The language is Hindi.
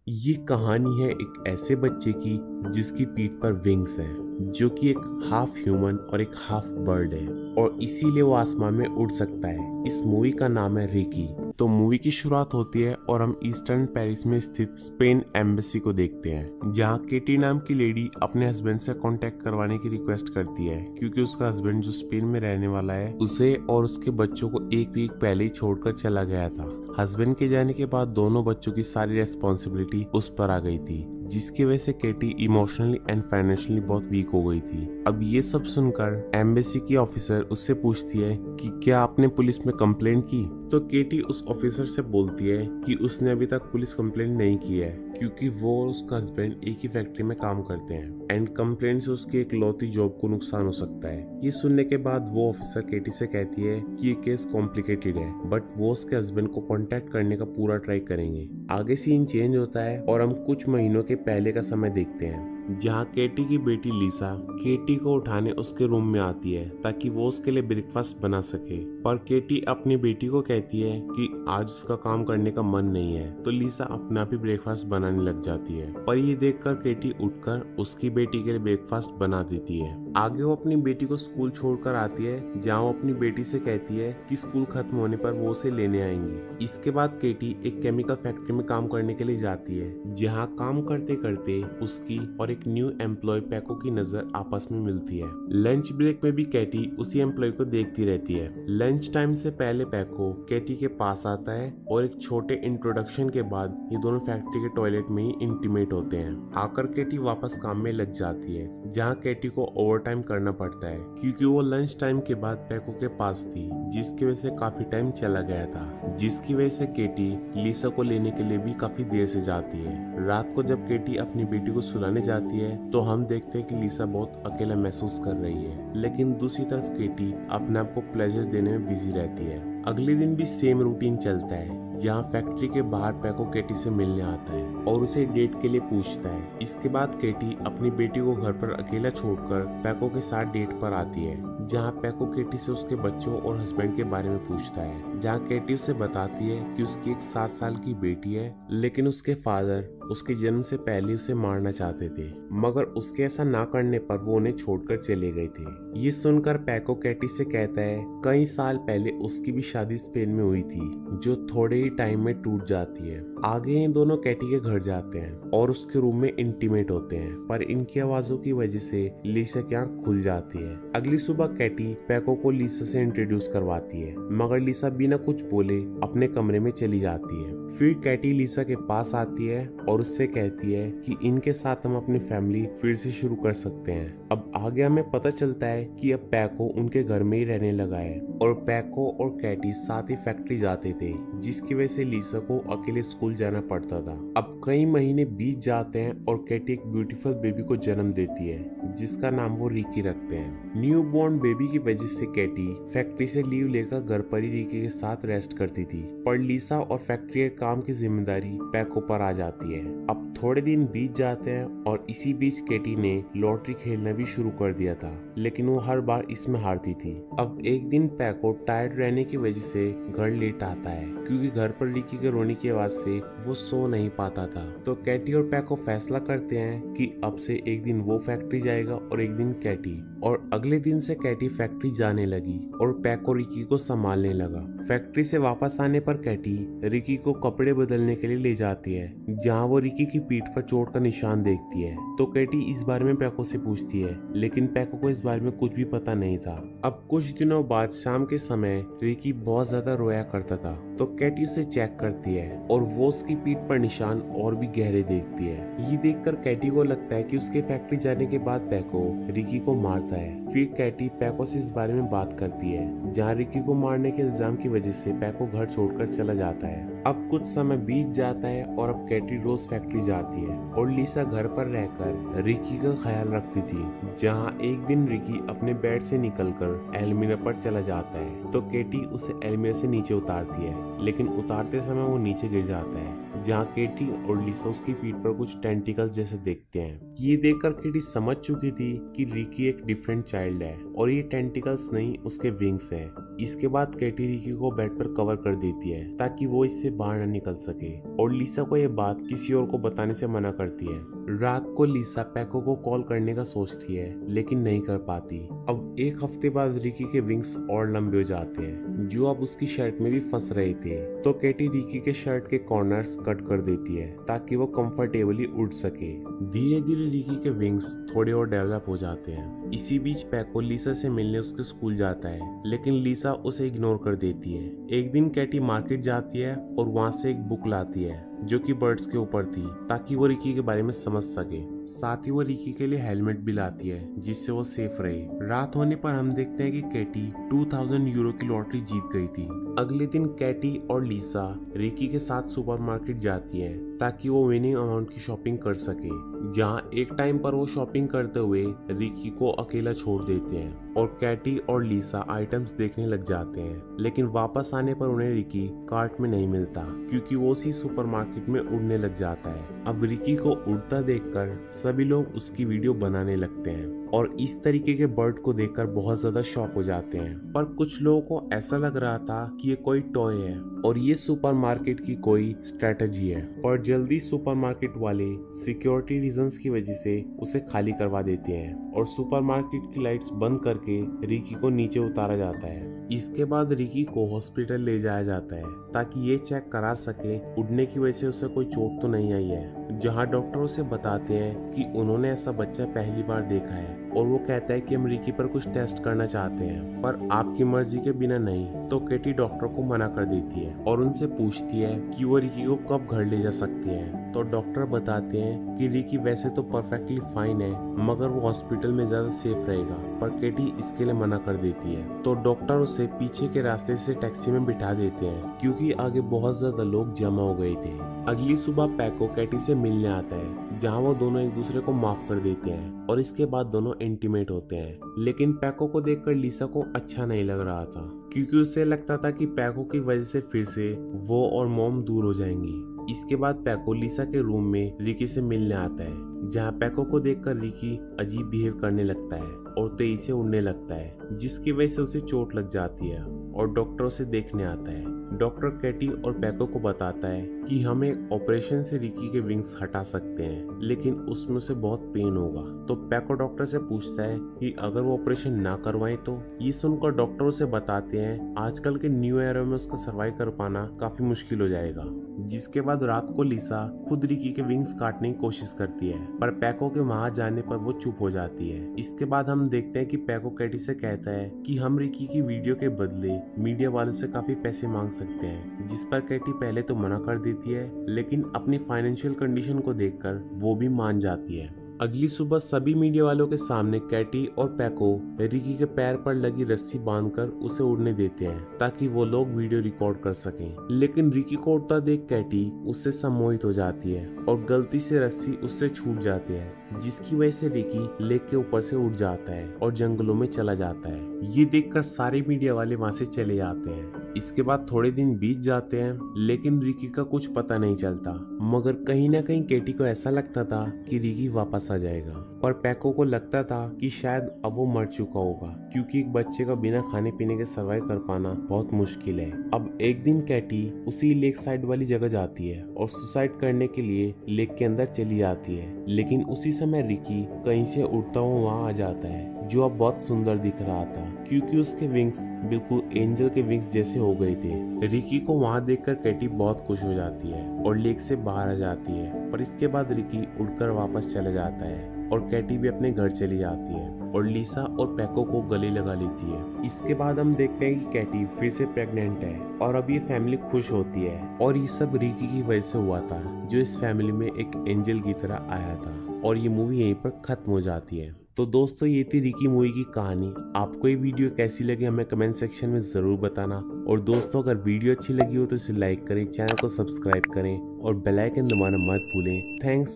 ये कहानी है एक ऐसे बच्चे की जिसकी पीठ पर विंग्स हैं, जो कि एक हाफ ह्यूमन और एक हाफ बर्ड है और इसीलिए वो आसमान में उड़ सकता है। इस मूवी का नाम है रिकी। तो मूवी की शुरुआत होती है और हम ईस्टर्न पेरिस में स्थित स्पेन एम्बेसी को देखते हैं, जहाँ केटी नाम की लेडी अपने हस्बैंड से कांटेक्ट करवाने की रिक्वेस्ट करती है, क्योंकि उसका हस्बैंड जो स्पेन में रहने वाला है उसे और उसके बच्चों को एक वीक पहले ही छोड़कर चला गया था। हस्बैंड के जाने के बाद दोनों बच्चों की सारी रेस्पॉन्सिबिलिटी उस पर आ गई थी, जिसकी वजह से केटी इमोशनली एंड फाइनेंशियली बहुत वीक हो गई थी। अब ये सब सुनकर एम्बेसी की ऑफिसर उससे पूछती है कि क्या आपने पुलिस में कंप्लेंट की। तो केटी उस ऑफिसर से बोलती है कि उसने अभी तक पुलिस कंप्लेंट नहीं की है, क्योंकि वो और उसका हस्बैंड एक ही फैक्ट्री में काम करते हैं एंड कंप्लेंट से उसकी एक लौती जॉब को नुकसान हो सकता है। ये सुनने के बाद वो ऑफिसर केटी से कहती है कि ये केस कॉम्प्लिकेटेड है, बट वो उसके हस्बैंड को कांटेक्ट करने का पूरा ट्राई करेंगे। आगे सीन चेंज होता है और हम कुछ महीनों के पहले का समय देखते हैं, जहाँ केटी की बेटी लिसा केटी को उठाने उसके रूम में आती है ताकि वो उसके लिए ब्रेकफास्ट बना सके। पर केटी अपनी बेटी को कहती है कि आज उसका काम करने का मन नहीं है, तो लिसा अपना भी ब्रेकफास्ट बनाने लग जाती है। पर ये देखकर केटी उठकर उसकी बेटी के लिए ब्रेकफास्ट बना देती है। आगे वो अपनी बेटी को स्कूल छोड़कर आती है, जहाँ वो अपनी बेटी से कहती है कि स्कूल खत्म होने पर वो उसे लेने आएंगी। इसके बाद केटी एक केमिकल फैक्ट्री में काम करने के लिए जाती है, जहाँ काम करते करते उसकी और एक न्यू एम्प्लॉय पैको की नजर आपस में मिलती है। लंच ब्रेक में भी कैटी उसी एम्प्लॉय को देखती रहती है। लंच टाइम से पहले पैको कैटी के पास आता है और एक छोटे इंट्रोडक्शन के बाद ये दोनों फैक्ट्री के टॉयलेट में ही इंटीमेट होते हैं। आकर कैटी वापस काम में लग जाती है, जहाँ कैटी को ओवर टाइम करना पड़ता है, क्योंकि वो लंच टाइम के बाद पैको के पास थी, जिसकी वजह से काफी टाइम चला गया था। जिसकी वजह से केटी लिसा को लेने के लिए भी काफी देर से जाती है। रात को जब केटी अपनी बेटी को सुलाने जाती है तो हम देखते हैं कि लिसा बहुत अकेला महसूस कर रही है, लेकिन दूसरी तरफ केटी अपने आप को प्लेजर देने में बिजी रहती है। अगले दिन भी सेम रूटीन चलता है, जहाँ फैक्ट्री के बाहर पैको केटी से मिलने आता है और उसे डेट के लिए पूछता है। इसके बाद केटी अपनी बेटी को घर पर अकेला छोड़कर पैको के साथ डेट पर आती है, जहाँ पैको केटी से उसके बच्चों और हस्बैंड के बारे में पूछता है। जहाँ केटी उसे बताती है कि उसकी एक 7 साल की बेटी है, लेकिन उसके फादर उसके जन्म से पहले उसे मारना चाहते थे, मगर उसके ऐसा ना करने पर वो उन्हें छोड़कर चले गए थे। ये सुनकर पैको केटी से कहता है कई साल पहले उसकी भी शादी स्पेन में हुई थी, जो थोड़े ही टाइम में टूट जाती है। आगे ये दोनों कैटी के घर जाते हैं और उसके रूम में इंटीमेट होते हैं, पर इनकी आवाजों की वजह से लिसा की आंख खुल जाती है। अगली सुबह कैटी पैको को लिसा से इंट्रोड्यूस करवाती है, मगर लिसा बिना कुछ बोले अपने कमरे में चली जाती है। फिर कैटी लिसा के पास आती है और उससे कहती है कि इनके साथ हम अपनी फैमिली फिर से शुरू कर सकते हैं। अब आगे हमें पता चलता है कि अब पैको उनके घर में ही रहने लगा है और पैको और कैटी साथ ही फैक्ट्री जाते थे, जिसकी वजह से लिसा को अकेले स्कूल जाना पड़ता था। अब कई महीने बीत जाते हैं और कैटी एक ब्यूटीफुल बेबी को जन्म देती है, जिसका नाम वो रिकी रखते हैं। न्यू बॉर्न बेबी की वजह से कैटी फैक्ट्री से लीव लेकर घर पर ही रिकी के साथ रेस्ट करती थी, पर लिसा और फैक्ट्री के काम की जिम्मेदारी पैको पर आ जाती है। अब थोड़े दिन बीत जाते हैं और इसी बीच केटी ने लॉटरी खेलना भी शुरू कर दिया था, लेकिन वो हर बार इसमें हारती थी। अब एक दिन पैको टायर्ड रहने की वजह से घर लेट आता है, क्योंकि घर पर रिकी के रोने की आवाज से वो सो नहीं पाता था। तो कैटी और पैको फैसला करते हैं कि अब से एक दिन वो फैक्ट्री जाएगा और एक दिन कैटी। और अगले दिन से कैटी फैक्ट्री जाने लगी और पैको रिकी को संभालने लगा। फैक्ट्री से वापस आने पर कैटी रिकी को कपड़े बदलने के लिए ले जाती है, जहाँ वो रिकी की पीठ पर चोट का निशान देखती है। तो कैटी इस बारे में पैको से पूछती है, लेकिन पैको को इस बारे में कुछ भी पता नहीं था। अब कुछ दिनों बाद शाम के समय रिकी बहुत ज्यादा रोया करता था, तो कैटी उसे चेक करती है और वो उसकी पीठ पर निशान और भी गहरे देखती है। ये देखकर कैटी को लगता है कि उसके फैक्ट्री जाने के बाद पैको रिकी को मारता है। फिर कैटी पैको से इस बारे में बात करती है, जहाँ रिकी को मारने के इल्जाम की वजह से पैको घर छोड़कर चला जाता है। अब कुछ समय बीत जाता है और अब कैटी रोज फैक्ट्री जाती है और लिसा घर पर रहकर रिकी का ख्याल रखती थी, जहाँ एक दिन रिकी अपने बेड से निकलकर एल्मीरा पर चला जाता है, तो केटी उसे एल्मीरा से नीचे उतारती है, लेकिन उतारते समय वो नीचे गिर जाता है, जहाँ केटी और लिसा उसकी पीठ पर कुछ टेंटिकल्स जैसे देखते हैं। ये देखकर केटी समझ चुकी थी कि रिकी एक डिफरेंट चाइल्ड है और ये टेंटिकल्स नहीं उसके विंग्स हैं। इसके बाद कैटी रिकी को बेड पर कवर कर देती है ताकि वो इससे बाहर न निकल सके और लिसा को ये बात किसी और को बताने से मना करती है। रात को लिसा पैको को कॉल करने का सोचती है लेकिन नहीं कर पाती। अब एक हफ्ते बाद रिकी के विंग्स और लंबे हो जाते हैं जो अब उसकी शर्ट में भी फंस रहे थे। तो कैटी रिकी के शर्ट के कॉर्नर्स कट कर देती है ताकि वो कंफर्टेबली उड़ सके। धीरे धीरे रिकी के विंग्स थोड़े और डेवलप हो जाते हैं। इसी बीच पैको लिसा से मिलने उसके स्कूल जाता है लेकिन लिसा उसे इग्नोर कर देती है। एक दिन कैटी मार्केट जाती है और वहाँ से एक बुक लाती है जो कि बर्ड्स के ऊपर थी ताकि वो रिकी के बारे में समझ सके। साथ ही वो रिकी के लिए हेलमेट भी लाती है जिससे वो सेफ रहे। रात होने पर हम देखते हैं कि कैटी 2000 यूरो की लॉटरी जीत गई थी। अगले दिन कैटी और लिसा रिकी के साथ सुपरमार्केट जाती है ताकि वो विनिंग अमाउंट की शॉपिंग कर सके। जहां एक टाइम पर वो शॉपिंग करते हुए रिकी को अकेला छोड़ देते हैं और कैटी और लिसा आइटम्स देखने लग जाते हैं। लेकिन वापस आने पर उन्हें रिकी कार्ट में नहीं मिलता क्योंकि वो उसी सुपरमार्केट में उड़ने लग जाता है। अब रिकी को उड़ता देखकर सभी लोग उसकी वीडियो बनाने लगते हैं और इस तरीके के बर्ड को देखकर बहुत ज्यादा शॉक हो जाते हैं। पर कुछ लोगों को ऐसा लग रहा था कि ये कोई टॉय है और ये सुपरमार्केट की कोई स्ट्रेटजी है। पर जल्दी सुपरमार्केट वाले सिक्योरिटी रीजंस की वजह से उसे खाली करवा देते हैं और सुपरमार्केट की लाइट्स बंद करके रिकी को नीचे उतारा जाता है। इसके बाद रिकी को हॉस्पिटल ले जाया जाता है ताकि ये चेक करा सके उड़ने की वजह से उसे कोई चोट तो नहीं आई है। जहां डॉक्टर उसे बताते हैं कि उन्होंने ऐसा बच्चा पहली बार देखा है और वो कहता है कि हम रिकी पर कुछ टेस्ट करना चाहते हैं पर आपकी मर्जी के बिना नहीं। तो कैटी डॉक्टर को मना कर देती है और उनसे पूछती है कि वो रिकी को कब घर ले जा सकती है। तो डॉक्टर बताते हैं कि रिकी वैसे तो परफेक्टली फाइन है मगर वो हॉस्पिटल में ज्यादा सेफ रहेगा। पर कैटी इसके लिए मना कर देती है। तो डॉक्टर उसे पीछे के रास्ते से टैक्सी में बिठा देते हैं क्योंकि आगे बहुत ज्यादा लोग जमा हो गए थे। अगली सुबह पैको कैटी से मिलने आता है जहां वो दोनों एक दूसरे को माफ कर देते हैं और इसके बाद दोनों इंटीमेट होते हैं। लेकिन पैको को देखकर लिसा को अच्छा नहीं लग रहा था क्योंकि उसे लगता था कि पैको की वजह से फिर से वो और मॉम दूर हो जाएंगी। इसके बाद पैको लिसा के रूम में रिकी से मिलने आता है जहां पैको को देखकर रिकी अजीब बिहेव करने लगता है और तेजी से उड़ने लगता है जिसकी वजह से उसे चोट लग जाती है और डॉक्टर उसे देखने आता है। डॉक्टर कैटी और पैको को बताता है कि हम एक ऑपरेशन से रिकी के विंग्स हटा सकते हैं लेकिन उसमें उसे बहुत पेन होगा। तो पैको डॉक्टर से पूछता है कि अगर वो ऑपरेशन ना करवाएं तो। ये सुनकर डॉक्टर उसे बताते हैं आजकल के न्यू एरा में उसको सर्वाइव कर पाना काफी मुश्किल हो जाएगा। जिसके बाद रात को लिसा खुद रिकी के विंग्स काटने की कोशिश करती है पर पैको के वहां जाने पर वो चुप हो जाती है। इसके बाद हम देखते हैं कि पैको कैटी से कहता है कि हम रिकी की वीडियो के बदले मीडिया वालों से काफी पैसे मांग सकते हैं, जिस पर कैटी पहले तो मना कर देती है लेकिन अपनी फाइनेंशियल कंडीशन को देखकर वो भी मान जाती है। अगली सुबह सभी मीडिया वालों के सामने कैटी और पैको रिकी के पैर पर लगी रस्सी बांधकर उसे उड़ने देते हैं ताकि वो लोग वीडियो रिकॉर्ड कर सकें। लेकिन रिकी को उड़ता देख कैटी उससे सम्मोहित हो जाती है और गलती से रस्सी उससे छूट जाती है जिसकी वजह से रिकी लेक के ऊपर से उड़ जाता है और जंगलों में चला जाता है। ये देखकर सारे मीडिया वाले वहां से चले जाते हैं। इसके बाद थोड़े दिन बीत जाते हैं लेकिन रिकी का कुछ पता नहीं चलता मगर कहीं ना कहीं कैटी को ऐसा लगता था कि रिकी वापस आ जाएगा। पर पैको को लगता था कि शायद अब वो मर चुका होगा क्योंकि एक बच्चे का बिना खाने पीने के सर्वाइव कर पाना बहुत मुश्किल है। अब एक दिन कैटी उसी लेक साइड वाली जगह जाती है और सुसाइड करने के लिए लेक के अंदर चली जाती है लेकिन उसी समय रिकी कहीं से उड़ता हुआ वहाँ आ जाता है जो अब बहुत सुंदर दिख रहा था क्योंकि उसके विंग्स बिल्कुल एंजल के विंग्स जैसे हो गए थे। रिकी को वहाँ देखकर कैटी बहुत खुश हो जाती है और लेक से बाहर आ जाती है पर इसके बाद रिकी उड़कर वापस चला जाता है और कैटी भी अपने घर चली जाती है और लिसा और पैको को गले लगा लेती है। इसके बाद हम देखते हैं कि कैटी फिर से प्रेग्नेंट है और अब ये फैमिली खुश होती है और ये सब रिकी की वजह से हुआ था जो इस फैमिली में एक एंजल की तरह आया था। और ये मूवी यहीं पर खत्म हो जाती है। तो दोस्तों ये थी रिकी मूवी की कहानी। आपको ये वीडियो कैसी लगी हमें कमेंट सेक्शन में जरूर बताना। और दोस्तों अगर वीडियो अच्छी लगी हो तो इसे लाइक करें, चैनल को सब्सक्राइब करें और बेल आइकन दबाना मत भूलें। थैंक्स।